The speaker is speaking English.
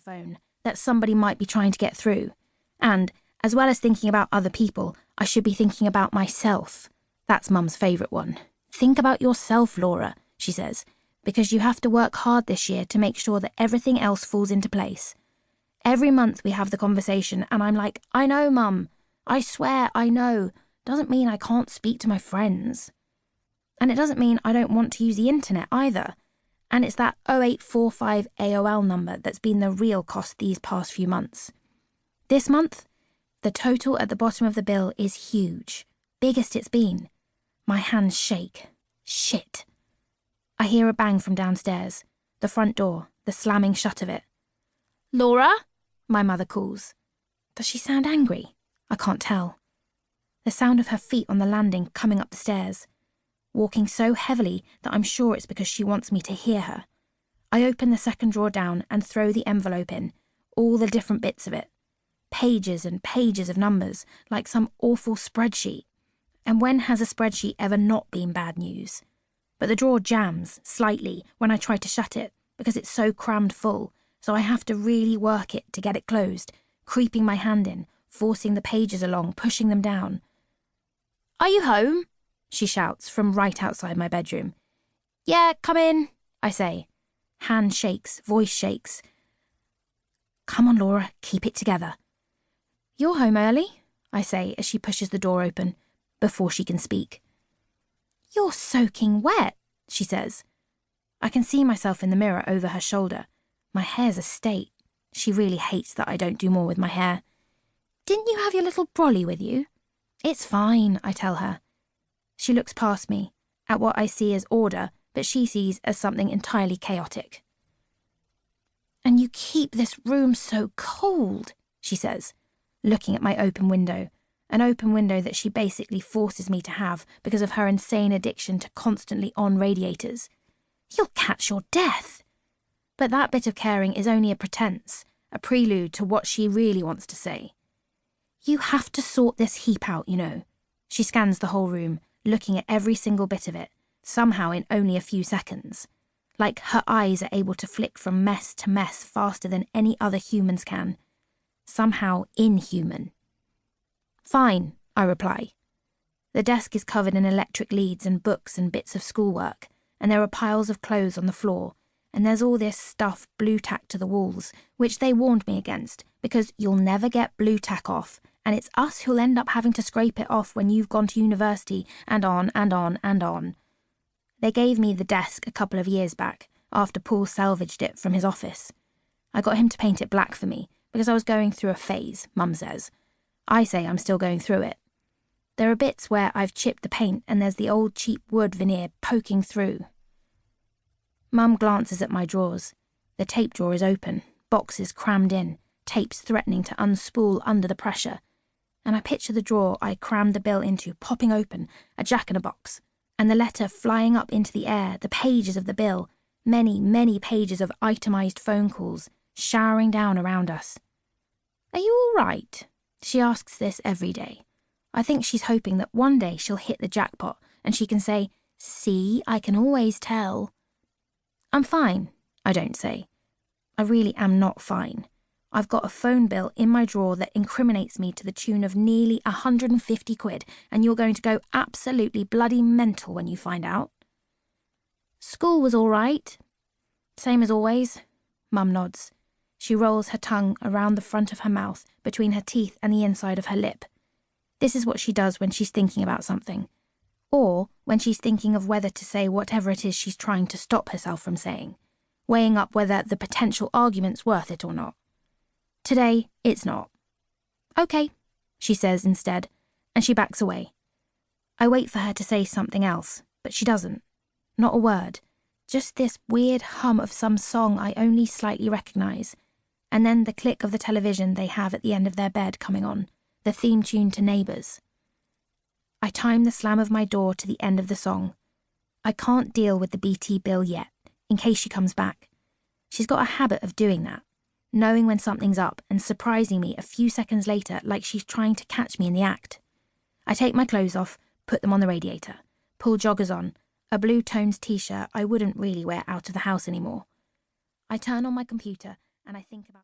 phone, that somebody might be trying to get through. And, as well as thinking about other people, I should be thinking about myself. That's Mum's favourite one. Think about yourself, Laura, she says, because you have to work hard this year to make sure that everything else falls into place. Every month we have the conversation and I'm like, I know, Mum. I swear I know. Doesn't mean I can't speak to my friends. And it doesn't mean I don't want to use the internet either. And it's that 0845 AOL number that's been the real cost these past few months. This month, the total at the bottom of the bill is huge. Biggest it's been. My hands shake. Shit. I hear a bang from downstairs. The front door, the slamming shut of it. Laura? My mother calls. Does she sound angry? I can't tell. The sound of her feet on the landing coming up the stairs. Walking so heavily that I'm sure it's because she wants me to hear her. I open the second drawer down and throw the envelope in, all the different bits of it. Pages and pages of numbers, like some awful spreadsheet. And when has a spreadsheet ever not been bad news? But the drawer jams, slightly, when I try to shut it, because it's so crammed full, so I have to really work it to get it closed, creeping my hand in, forcing the pages along, pushing them down. Are you home? She shouts from right outside my bedroom. Yeah, come in, I say. Hand shakes, voice shakes. Come on, Laura, keep it together. You're home early, I say as she pushes the door open, before she can speak. You're soaking wet, she says. I can see myself in the mirror over her shoulder. My hair's a state. She really hates that I don't do more with my hair. Didn't you have your little brolly with you? It's fine, I tell her. She looks past me, at what I see as order, but she sees as something entirely chaotic. And you keep this room so cold, she says, looking at my open window, an open window that she basically forces me to have because of her insane addiction to constantly on radiators. You'll catch your death. But that bit of caring is only a pretense, a prelude to what she really wants to say. You have to sort this heap out, you know. She scans the whole room, looking at every single bit of it, somehow in only a few seconds. Like her eyes are able to flick from mess to mess faster than any other humans can. Somehow inhuman. Fine, I reply. The desk is covered in electric leads and books and bits of schoolwork, and there are piles of clothes on the floor, and there's all this stuff blue tacked to the walls, which they warned me against, because you'll never get blue tack off, and it's us who'll end up having to scrape it off when you've gone to university, and on and on and on. They gave me the desk a couple of years back, after Paul salvaged it from his office. I got him to paint it black for me, because I was going through a phase, Mum says. I say I'm still going through it. There are bits where I've chipped the paint and there's the old cheap wood veneer poking through. Mum glances at my drawers. The tape drawer is open, boxes crammed in, tapes threatening to unspool under the pressure. And I picture the drawer I crammed the bill into popping open, a jack-in-a-box, and the letter flying up into the air, the pages of the bill, many, many pages of itemised phone calls, showering down around us. Are you all right? She asks this every day. I think she's hoping that one day she'll hit the jackpot and she can say, see, I can always tell. I'm fine, I don't say. I really am not fine. I've got a phone bill in my drawer that incriminates me to the tune of nearly 150 quid, and you're going to go absolutely bloody mental when you find out. School was all right. Same as always. Mum nods. She rolls her tongue around the front of her mouth, between her teeth and the inside of her lip. This is what she does when she's thinking about something. Or when she's thinking of whether to say whatever it is she's trying to stop herself from saying, weighing up whether the potential argument's worth it or not. Today, it's not. Okay, she says instead, and she backs away. I wait for her to say something else, but she doesn't. Not a word. Just this weird hum of some song I only slightly recognise, and then the click of the television they have at the end of their bed coming on, the theme tune to Neighbours. I time the slam of my door to the end of the song. I can't deal with the BT bill yet, in case she comes back. She's got a habit of doing that, knowing when something's up and surprising me a few seconds later like she's trying to catch me in the act. I take my clothes off, put them on the radiator, pull joggers on, a blue tones t-shirt I wouldn't really wear out of the house anymore. I turn on my computer and I think about